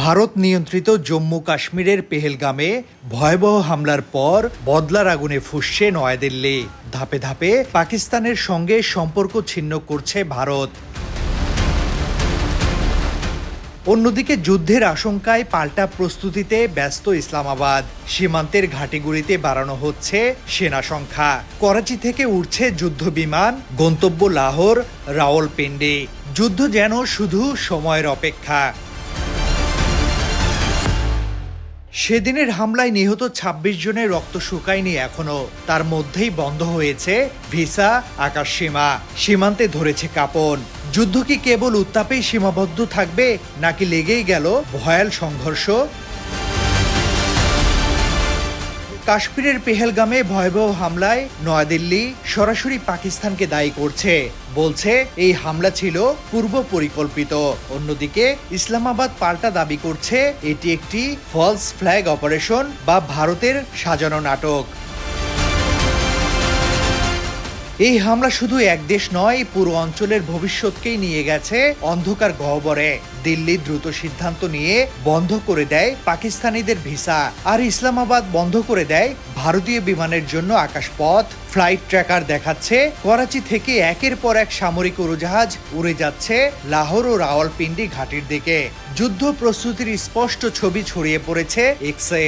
ভারত নিয়ন্ত্রিত জম্মু কাশ্মীরের পেহেলগামে ভয়াবহ হামলার পর বদলার আগুনে ফুঁসছে নয়াদিল্লি। ধাপে ধাপে পাকিস্তানের সঙ্গে সম্পর্ক ছিন্ন করছে ভারত। অন্যদিকে যুদ্ধের আশঙ্কায় পাল্টা প্রস্তুতিতে ব্যস্ত ইসলামাবাদ। সীমান্তের ঘাঁটিগুলিতে বাড়ানো হচ্ছে সেনা সংখ্যা। করাচি থেকে উঠছে যুদ্ধ বিমান, গন্তব্য লাহোর, রাওয়ালপিন্ডি। যুদ্ধ যেন শুধু সময়ের অপেক্ষা। সেদিনের হামলায় নিহত ২৬ জনের রক্ত শুকায়নি এখনো। তার মধ্যেই বন্ধ হয়েছে ভিসা, আকাশসীমা। সীমান্তে ধরেছে কাঁপন। যুদ্ধ কি কেবল উত্তাপেই সীমাবদ্ধ থাকবে, নাকি লেগেই গেল ভয়াল সংঘর্ষ? কাশ্মীরের পেহেলগামে ভয়াবহ হামলায় নয়াদিল্লি সরাসরি পাকিস্তানকে দায়ী করছে। বলছে এই হামলা ছিল পূর্ব পরিকল্পিত। অন্যদিকে ইসলামাবাদ পাল্টা দাবি করছে এটি একটি ফলস ফ্ল্যাগ অপারেশন বা ভারতের সাজানো নাটক। এই হামলা শুধু এক দেশ নয়, পুরো অঞ্চলের ভবিষ্যৎকেই নিয়ে গেছে অন্ধকার গহ্বরে। দিল্লি দ্রুত সিদ্ধান্ত নিয়ে বন্ধ করে দেয় পাকিস্তানিদের ভিসা, আর ইসলামাবাদ বন্ধ করে দেয় ভারতীয় বিমানের জন্য আকাশপথ। ফ্লাইট ট্র্যাকার দেখাচ্ছে করাচি থেকে একের পর এক সামরিক উড়োজাহাজ উড়ে যাচ্ছে লাহোর ও রাওয়ালপিন্ডি ঘাটির দিকে। যুদ্ধ প্রস্তুতির স্পষ্ট ছবি ছড়িয়ে পড়েছে এক্সে।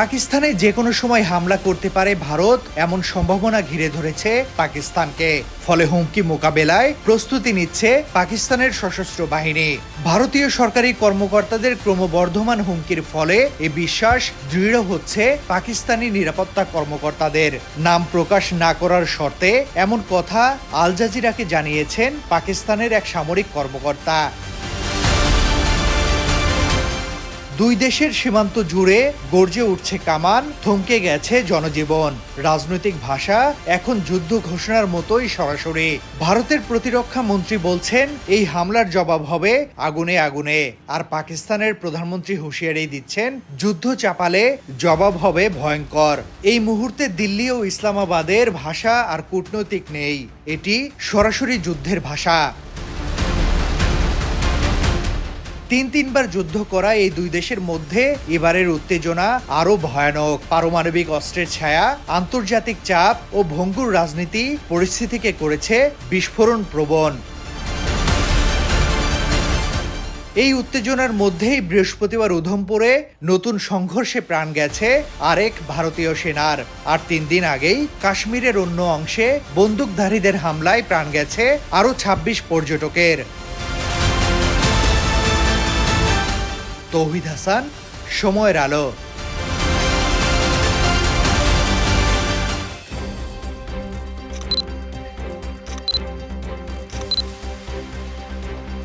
পাকিস্তানে যে কোনো সময় হামলা করতে পারে ভারত, এমন সম্ভাবনা ঘিরে ধরেছে পাকিস্তানকে। ফলে হুমকি মোকাবেলায় প্রস্তুতি নিচ্ছে পাকিস্তানের সশস্ত্র বাহিনী। ভারতীয় সরকারি কর্মকর্তাদের ক্রমবর্ধমান হুমকির ফলে এ বিশ্বাস দৃঢ় হচ্ছে পাকিস্তানি নিরাপত্তা কর্মকর্তাদের। নাম প্রকাশ না করার শর্তে এমন কথা আল জাজিরাকে জানিয়েছেন পাকিস্তানের এক সামরিক কর্মকর্তা। দুই দেশের সীমান্ত জুড়ে গর্জে উঠছে কামান, থমকে গেছে জনজীবন। রাজনৈতিক ভাষা এখন যুদ্ধ ঘোষণার মতোই সরাসরি। ভারতের প্রতিরক্ষা মন্ত্রী বলছেন এই হামলার জবাব হবে আগুনে আগুনে। আর পাকিস্তানের প্রধানমন্ত্রী হুঁশিয়ারি দিচ্ছেন যুদ্ধ চাপালে জবাব হবে ভয়ঙ্কর। এই মুহূর্তে দিল্লি ও ইসলামাবাদের ভাষা আর কূটনৈতিক নেই, এটি সরাসরি যুদ্ধের ভাষা। তিনবার যুদ্ধ করা এই দুই দেশের মধ্যে এবারের উত্তেজনা আরো ভয়ানক। পারমাণবিক অস্ত্রের ছায়া, আন্তর্জাতিক চাপ ও ভঙ্গুর রাজনীতি পরিস্থিতিকে করেছে বিস্ফোরণ প্রবণ। এই উত্তেজনার মধ্যেই বৃহস্পতিবার উধমপুরে নতুন সংঘর্ষে প্রাণ গেছে আরেক ভারতীয় সেনার। আর ৩ দিন আগেই কাশ্মীরের অন্য অংশে বন্দুকধারীদের হামলায় প্রাণ গেছে আরো ২৬ পর্যটকের। তৌহিদ হাসান, সময়ের আলো।